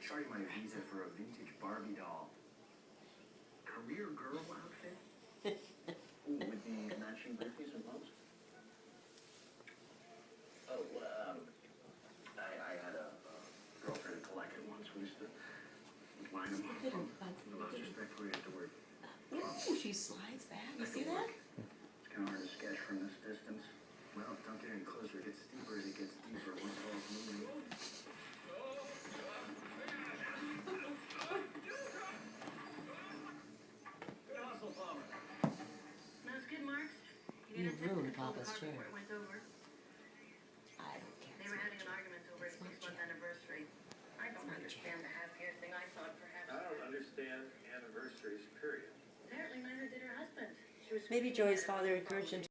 charting my visa for a vintage Barbie doll. Career girl outfit? Ooh, with the matching briefcase and gloves? Oh, I had a girlfriend collected once. We used to line them up. The most respectfully at the word. Ooh, she slides back. You see that? It's kind of hard to sketch from this distance. Well, don't get any closer. It gets steeper as it gets deeper. One falls moving. That's good, Marks. You didn't ruined control the Papa's car chair. before it went over. I don't care. They were having an argument over its 6-month anniversary. I don't understand the happier thing. I thought perhaps. I don't understand anniversaries, period. Apparently neither did her husband. She was Maybe Joey's father encouraged him to